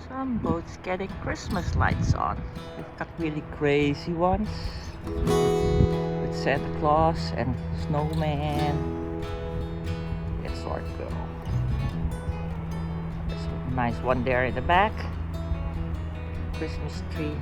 Some boats getting Christmas lights on. We've got really crazy ones with Santa Claus and snowman. It's our girl. There's a nice one there in the back. Christmas tree.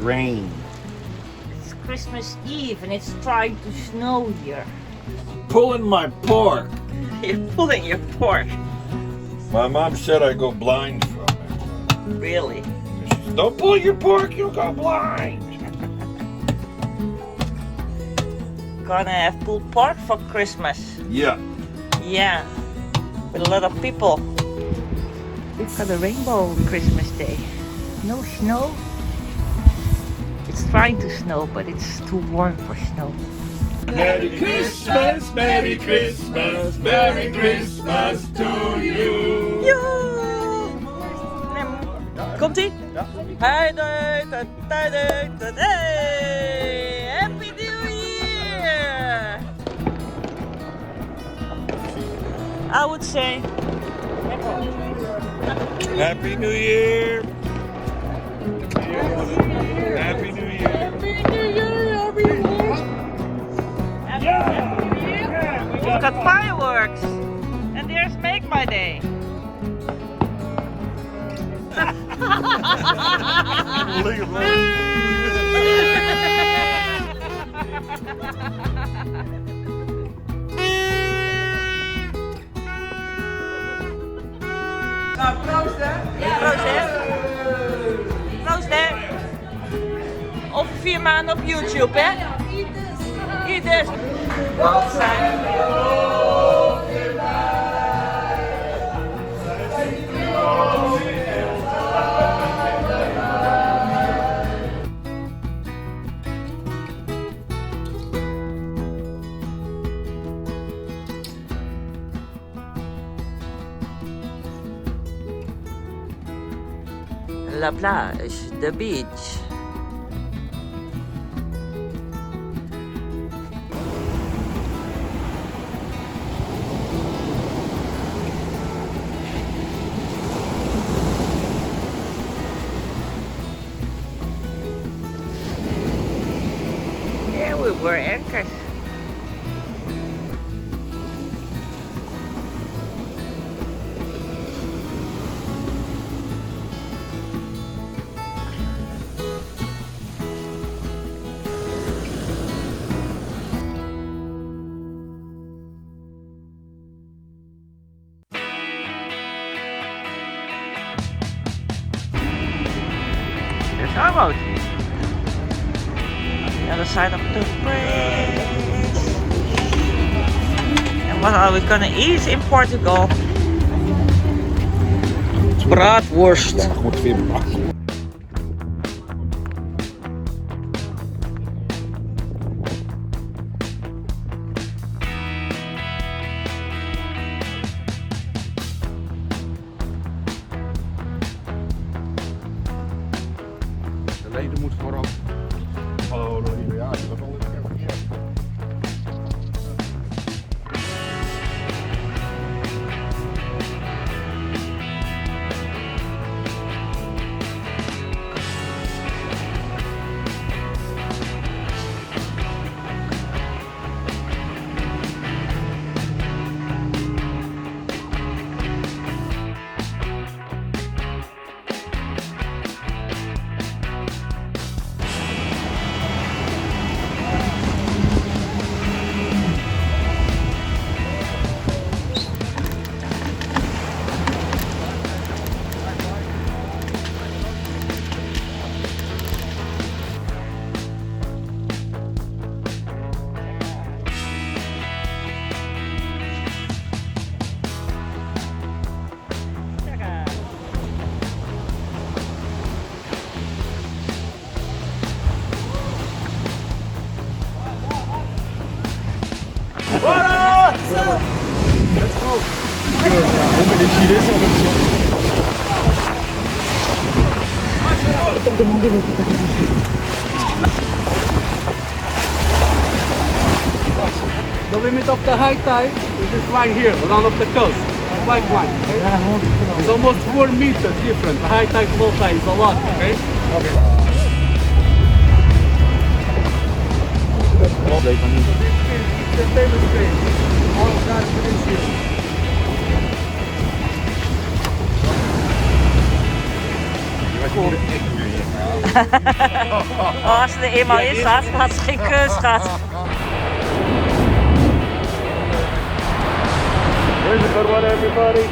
Rain. It's Christmas Eve and it's trying to snow here. Pulling my pork. You're pulling your pork. My mom said I go blind from it. Really? She said, don't pull your pork, you'll go blind. Gonna have pulled pork for Christmas. Yeah. Yeah, with a lot of people. We've got a rainbow Christmas Day. No snow. It's trying to snow, but it's too warm for snow. Merry Christmas, Merry Christmas, Merry Christmas to you. Joe! Komt-ie? Hey! Happy New Year! I would say Happy New Year. Happy New Year. we've got fireworks, and there's Make My Day. Proost hè. Proost hè. Over 4 maanden op YouTube hè. Ieders. Wat zijn La plage, the beach. Yeah, we were anchored. There's our boat. On the other side of the bridge. And what are we gonna eat in Portugal? Bratwurst. Goed weer. De leden moet voorop. Oh, ja, dat was al een keer verkeerd. The limit of the high tide is this line here, around of the coast. White line, okay? It's almost 4 meters different. The high tide, low tide is a lot, okay? Okay. It's the famous place. All of that peninsula. Oh, als ze er eenmaal in staat, had ze geen keus gehad. Here's a good one, everybody.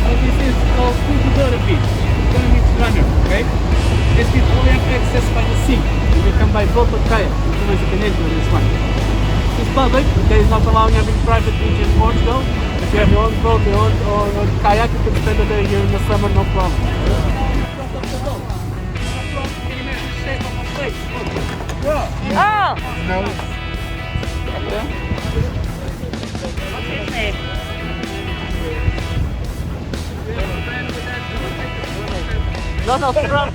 So this is called Kududora Beach. It's going to meet runner, okay? This is only accessed by the sea. You can buy boat or kayak. You can enter this one. It's public, okay? It's not allowing having private beach in Portugal. If you have your own boat, your own kayak, you can spend a day here in the summer, no problem. Oh! No. What's his name? Donald Trump.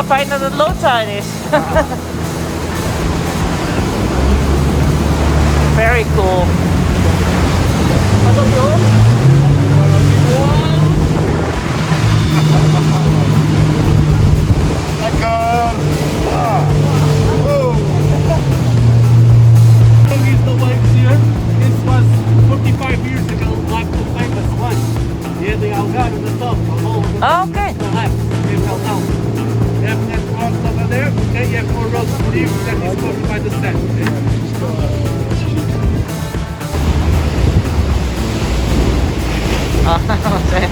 Fijn dat het low tide is. Very cool. Wat op joh? Lekker! Is the waves here. This was 45 years ago, like the famous one. Yeah, the Algarve in the top, the whole of the Oh, okay. left, they fell down. You have that rocks over there, okay, you have 4 roads to leave, that is covered by the sand, okay?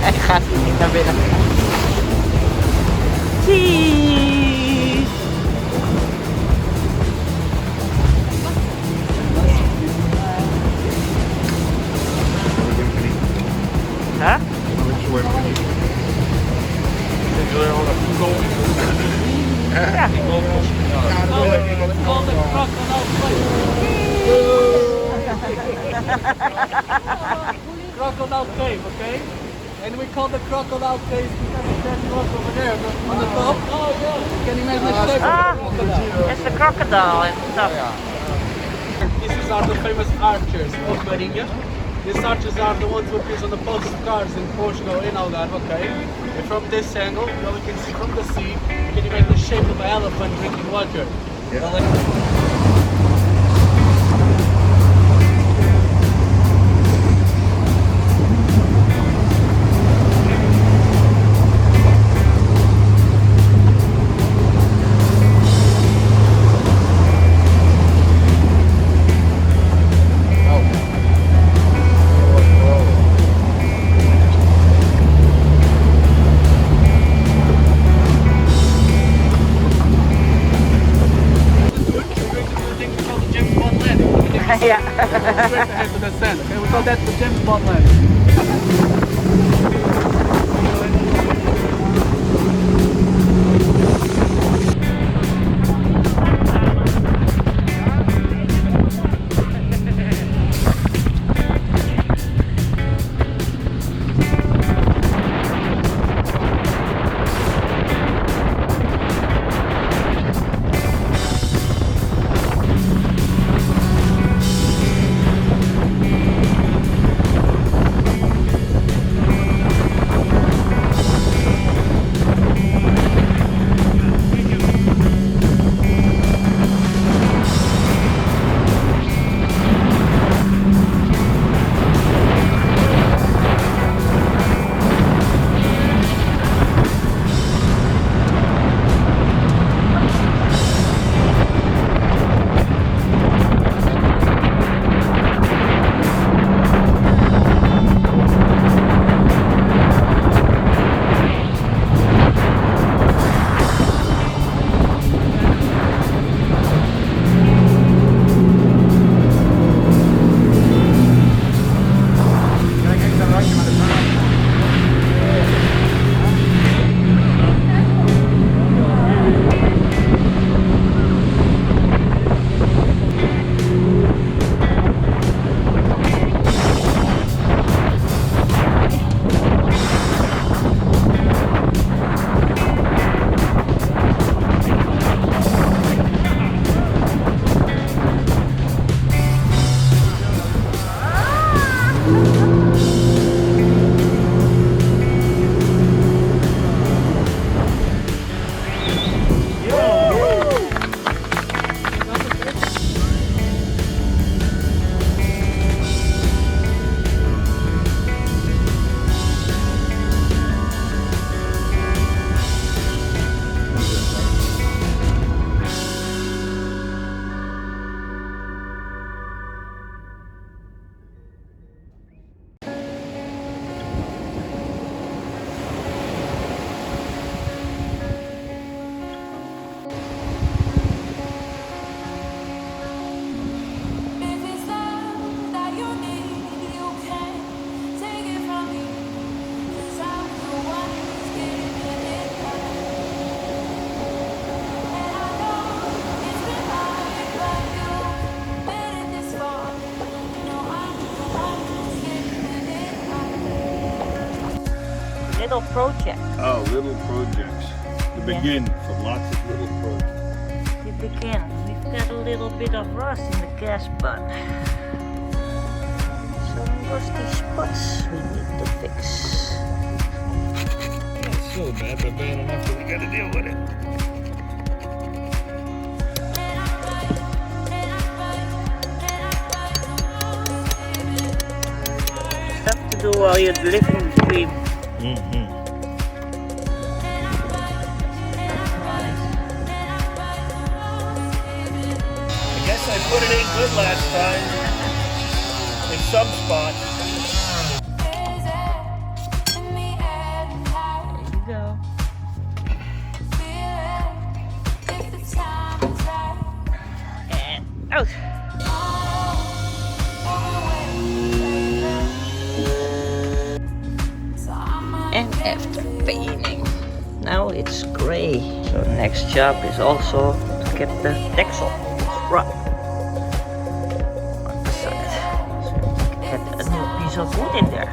Hij gaat niet naar binnen. Cheese! Huh? Ja. Crocodile cave, okay? And we call the crocodile cave because of that rock over there on the top. Oh yeah. You can imagine the shape of the crocodile. It's the crocodile and stuff. These are the famous archers of Marinha. These archers are the ones who appear on the postcards in Portugal, in Algarve, okay? And from this angle, you can see from the sea, you can imagine the shape of an elephant drinking water. Ja. Straight ahead to the sand, okay? We call that the James Bond land. little project. Oh, little projects. To begin from lots of little projects. To begin, we've got a little bit of rust in the gas bun. Some rusty spots we need to fix. Not so bad, but bad enough that we gotta deal with it. Stuff to do while you're living the dream. I guess I put it in good last time. In some spots. There you go. And out. And after painting, now it's gray. So next job is also to get the decksel rub on the side. So get a new piece of wood in there.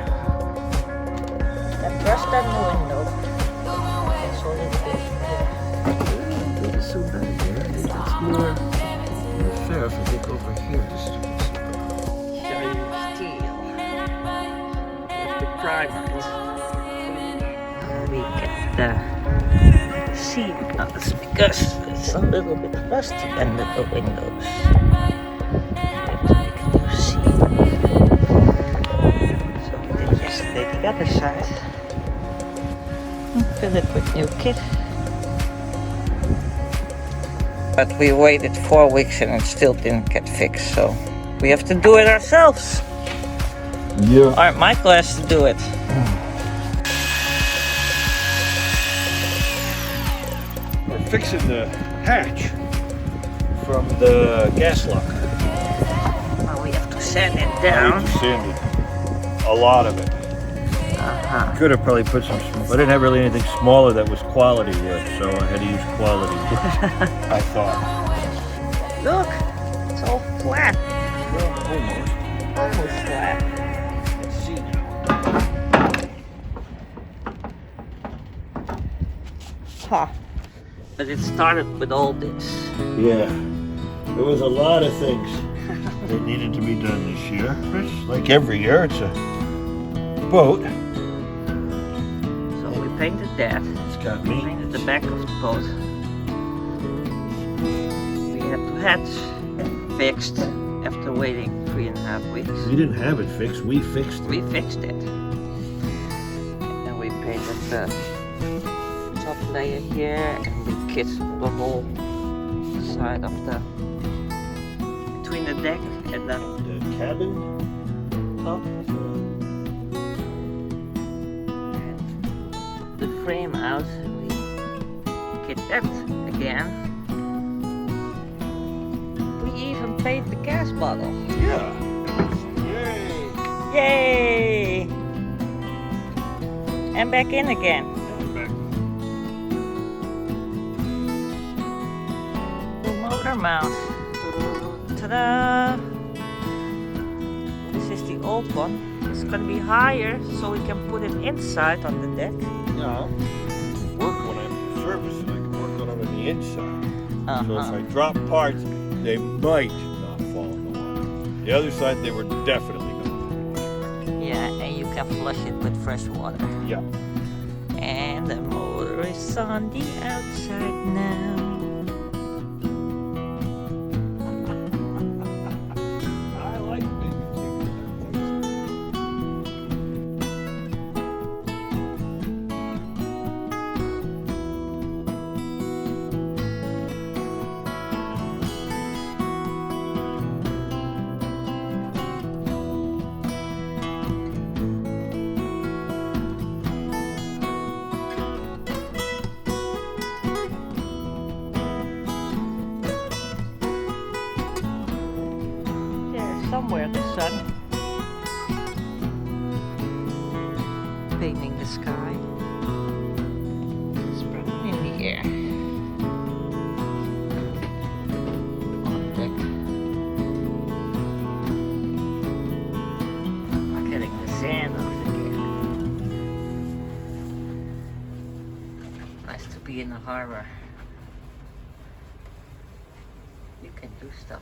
That rust on the window. That's all it is. It is so bad there. It's more fair if I think over here. Just Shiny steel. With the primer. We get the seam us because it's a little bit rusty under the windows. We have to make a new seam. So we did yesterday the other side. Fill it with new kit. But we waited 4 weeks and it still didn't get fixed, so we have to do it ourselves. yeah. Alright, Michael has to do it. We're fixing the hatch from the gas lock. Well, we have to sand it I down. need to sand it. A lot of it. Uh-huh. Could have probably put some, I didn't have really anything smaller that was quality wood, so I had to use quality wood, I thought. Look, it's all flat. Well, almost. Almost flat. Let's see now. Huh. But it started with all this. Yeah, there was a lot of things that needed to be done this year. It's like every year, it's a boat. So we painted that. It's got Painted the me. back of the boat. We had to hatch fixed after waiting 3.5 weeks. We didn't have it fixed, we fixed it. We fixed it. And then we painted the top layer here and we kissed the whole side of the between the deck and the The cabin, top and the frame out. We kit that again. We even paint the gas bottle. yeah. Yay! Yay! And back in again. Motor mount. Ta-da! This is the old one. It's gonna be higher so we can put it inside on the deck. Yeah. Work on it, service it, I can work on it on the inside. So if I drop parts, they might not fall in the water. The other side, they were definitely going. Yeah, and you can flush it with fresh water. Yeah. And the motor is on the outside now. I like big things. Somewhere the sun painting the sky. It's probably in the air. On deck. Getting the sand off again. in the harbor. You can do stuff.